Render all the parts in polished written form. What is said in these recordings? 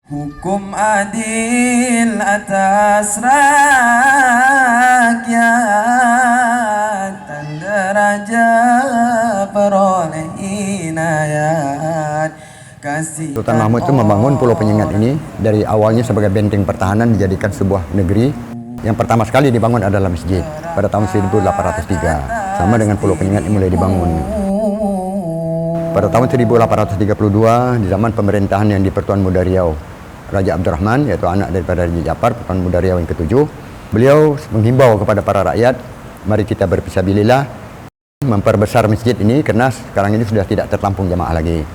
Hukum adil atas rakyat, tanda raja peroleh inayat kasih. Sultan Mahmud itu membangun Pulau Penyengat ini dari awalnya sebagai benteng pertahanan dijadikan sebuah negeri. Yang pertama sekali dibangun adalah masjid pada tahun 1803, sama dengan Pulau Penyengat yang mulai dibangun. Pada tahun 1832 di zaman pemerintahan yang di Pertuan Muda Riau, Raja Abdurrahman, yaitu anak daripada Raja Japar, Pertuan Muda Riau yang ke-7, beliau menghimbau kepada para rakyat, mari kita berfisabilillah memperbesar masjid ini karena sekarang ini sudah tidak tertampung jamaah lagi.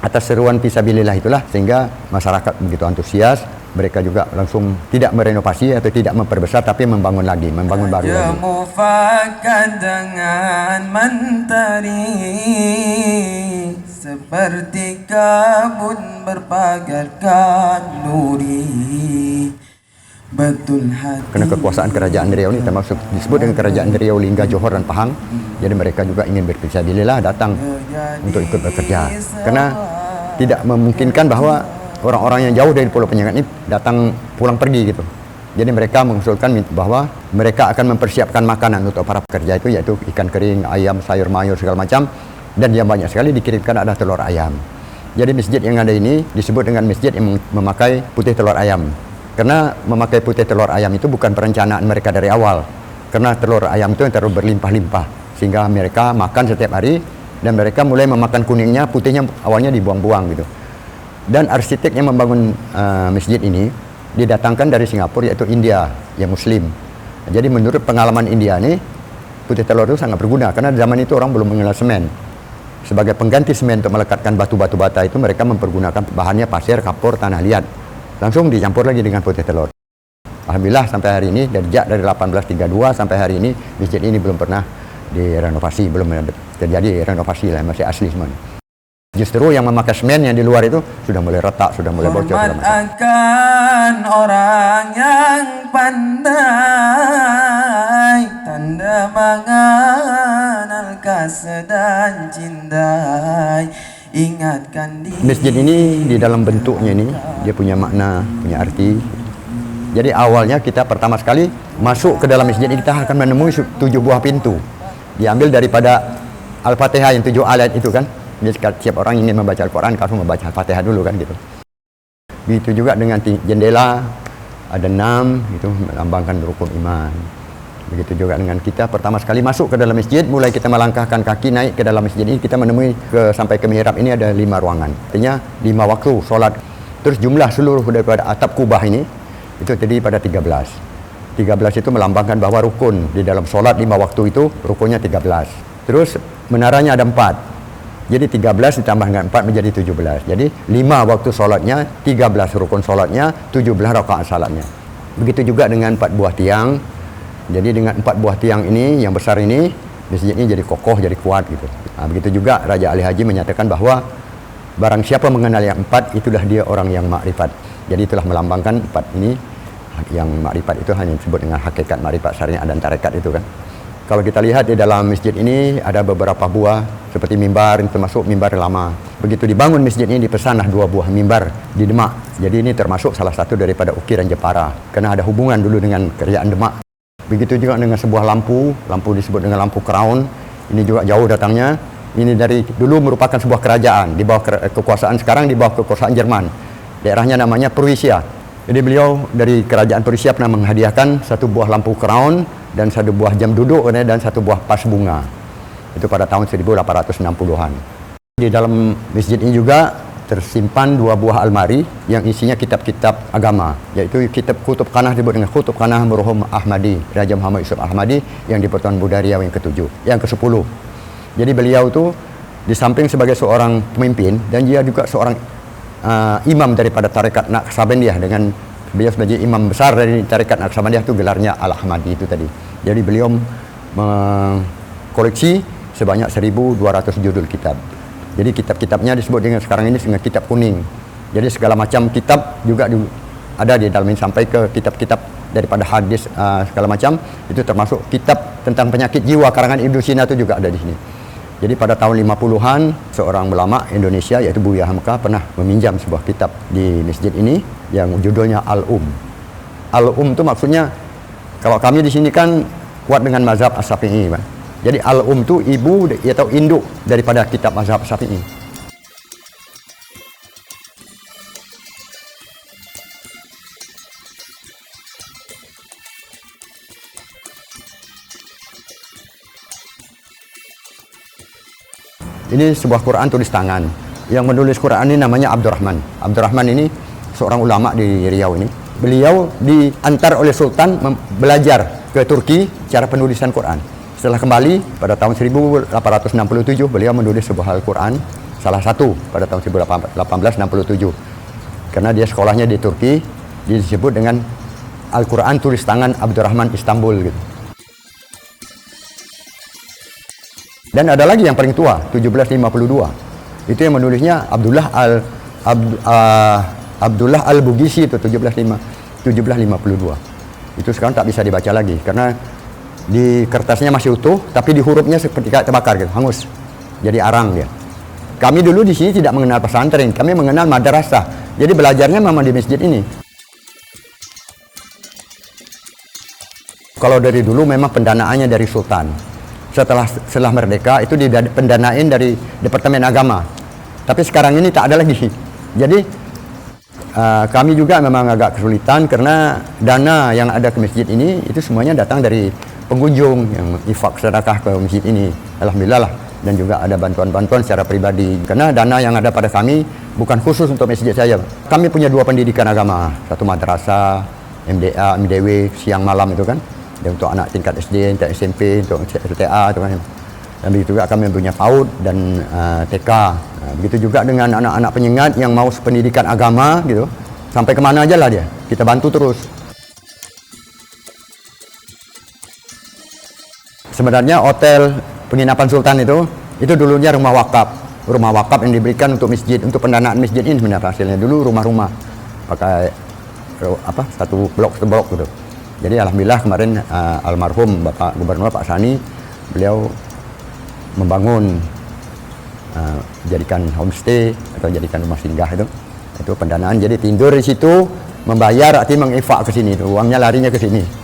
Atas seruan fisabilillah itulah sehingga masyarakat begitu antusias, mereka juga langsung tidak merenovasi atau tidak memperbesar tapi membangun lagi, membangun baru lagi. Mufakat dengan mentari seperti kabut berpagarkan nuri. Betul hati. Karena kekuasaan kerajaan Riau ini termasuk disebut dengan kerajaan Riau, Lingga, Johor dan Pahang. Jadi mereka juga ingin berfisabilillah datang untuk ikut bekerja. Karena tidak memungkinkan bahwa orang-orang yang jauh dari Pulau Penyengat ini datang pulang pergi gitu. Jadi mereka mengusulkan bahwa mereka akan mempersiapkan makanan untuk para pekerja itu, yaitu ikan kering, ayam, sayur mayur segala macam. Dan yang banyak sekali dikirimkan ada telur ayam. Jadi masjid yang ada ini disebut dengan masjid yang memakai putih telur ayam. Karena memakai putih telur ayam itu bukan perencanaan mereka dari awal. Karena telur ayam itu yang terlalu berlimpah-limpah. Sehingga mereka makan setiap hari dan mereka mulai memakan kuningnya, putihnya awalnya dibuang-buang gitu. Dan arsitek yang membangun masjid ini didatangkan dari Singapura, yaitu India yang Muslim. Jadi menurut pengalaman India ini, putih telur itu sangat berguna karena zaman itu orang belum mengenal semen. Sebagai pengganti semen untuk melekatkan batu-batu bata itu mereka mempergunakan bahannya pasir, kapur, tanah liat. Langsung dicampur lagi dengan putih telur. Alhamdulillah sampai hari ini, dari 1832 sampai hari ini masjid ini belum pernah direnovasi, belum terjadi renovasi lah, masih asli semua. Justru yang memakai semen yang di luar itu sudah mulai retak, sudah mulai bocor. Hormat akan orang yang pandai, tanda mengenal kasih dan cintai. Ingatkan diri. Masjid ini di dalam bentuknya ini dia punya makna, punya arti. Jadi awalnya kita pertama sekali masuk ke dalam masjid ini kita akan menemui 7 buah pintu. Diambil daripada Al-Fatihah yang 7 ayat itu kan. Jadi setiap orang ingin membaca Al-Quran harus membaca Al-Fatihah dulu kan gitu. Begitu juga dengan jendela ada 6 itu melambangkan rukun iman. Begitu juga dengan kita pertama sekali masuk ke dalam masjid, mulai kita melangkahkan kaki naik ke dalam masjid ini, kita menemui sampai ke mihrab ini ada 5 ruangan. Artinya 5 waktu solat. Terus jumlah seluruh daripada atap kubah ini itu terdiri pada 13. 13 itu melambangkan bahwa rukun di dalam solat 5 waktu itu rukunnya 13. Terus menaranya ada 4. Jadi 13 ditambah dengan 4 menjadi 17. Jadi 5 waktu solatnya, 13 rukun solatnya, 17 rakaat salatnya. Begitu juga dengan 4 buah tiang. Jadi dengan 4 buah tiang ini yang besar ini, masjid ini jadi kokoh, jadi kuat gitu. Nah, begitu juga Raja Ali Haji menyatakan bahwa barang siapa mengenal yang 4 itulah dia orang yang makrifat. Jadi itulah melambangkan 4 ini. Yang makrifat itu hanya disebut dengan hakikat makrifat syariah dan tarekat itu kan. Kalau kita lihat di dalam masjid ini ada beberapa buah seperti mimbar, termasuk mimbar lama. Begitu dibangun masjid ini dipesanlah 2 buah mimbar di Demak. Jadi ini termasuk salah satu daripada ukiran Jepara. Karena ada hubungan dulu dengan kerajaan Demak. Begitu juga dengan sebuah lampu disebut dengan lampu crown. Ini juga jauh datangnya. Ini dari dulu merupakan sebuah kerajaan di bawah kekuasaan, sekarang di bawah kekuasaan Jerman. Daerahnya namanya Prussia. Jadi beliau dari kerajaan Prussia pernah menghadiahkan 1 buah lampu crown dan 1 buah jam duduk dan 1 buah pas bunga. Itu pada tahun 1860-an. Di dalam masjid ini juga tersimpan 2 buah almari yang isinya kitab-kitab agama, yaitu kitab Kutub Kanah disebut dengan Kutub Kanah Merhum Ahmadi, Raja Muhammad Yusuf Ahmadi yang di Pertuan Muda Riau yang ke-7, yang ke-10. Jadi beliau itu di samping sebagai seorang pemimpin dan dia juga seorang imam daripada tarekat Naqsabandiyah, dengan beliau sebagai imam besar dari tarekat Naqsabandiyah itu gelarnya Al-Ahmadi itu tadi. Jadi beliau mengkoleksi sebanyak 1.200 judul kitab. Jadi kitab-kitabnya disebut dengan sekarang ini dengan kitab kuning. Jadi segala macam kitab juga ada di dalam ini, sampai ke kitab-kitab daripada hadis segala macam, itu termasuk kitab tentang penyakit jiwa karangan Ibnu Sina itu juga ada di sini. Jadi pada tahun 50-an seorang ulama Indonesia yaitu Buya Hamka pernah meminjam sebuah kitab di masjid ini yang judulnya Al-Um. Al-Um itu maksudnya kalau kami di sini kan kuat dengan mazhab As-Syafi'i, Pak. Jadi Al-Um itu ibu atau induk daripada kitab mazhab Syafi'i. Ini sebuah Quran tulis tangan. Yang menulis Quran ini namanya Abdurrahman. Abdurrahman ini seorang ulama di Riau ini. Beliau diantar oleh Sultan belajar ke Turki cara penulisan Quran. Setelah kembali pada tahun 1867 beliau menulis sebuah Al-Quran, salah satu pada tahun 1867. Karena dia sekolahnya di Turki, disebut dengan Al-Quran tulis tangan Abdurrahman Istanbul gitu. Dan ada lagi yang paling tua, 1752. Itu yang menulisnya Abdullah Al-Bugisi itu 1752. Itu sekarang tak bisa dibaca lagi karena di kertasnya masih utuh, tapi di hurufnya seperti terbakar gitu, hangus. Jadi arang dia. Kami dulu di sini tidak mengenal pesantren, kami mengenal madrasah. Jadi belajarnya memang di masjid ini. Kalau dari dulu memang pendanaannya dari Sultan. Setelah merdeka itu pendanain dari Departemen Agama. Tapi sekarang ini tak ada lagi. Jadi kami juga memang agak kesulitan karena dana yang ada ke masjid ini itu semuanya datang dari pengunjung yang infak sedekah ke masjid ini. Alhamdulillah lah. Dan juga ada bantuan-bantuan secara pribadi. Karena dana yang ada pada kami bukan khusus untuk masjid saya. Kami punya 2 pendidikan agama. Satu madrasah, MDA, MDW, siang malam itu kan. Dan untuk anak tingkat SD, tingkat SMP, untuk LTA, dan begitu juga kami punya PAUD dan TK. Begitu juga dengan anak-anak penyengat yang mau pendidikan agama gitu, sampai kemana aja lah dia, kita bantu terus. Sebenarnya hotel penginapan Sultan itu dulunya rumah wakaf yang diberikan untuk masjid, untuk pendanaan masjid ini sebenarnya hasilnya. Dulu rumah-rumah pakai satu blok gitu. Jadi alhamdulillah kemarin almarhum Bapak Gubernur Pak Sani, beliau membangun jadikan homestay atau jadikan rumah singgah itu pendanaan. Jadi tidur di situ, membayar artinya mengefak ke sini, uangnya larinya ke sini.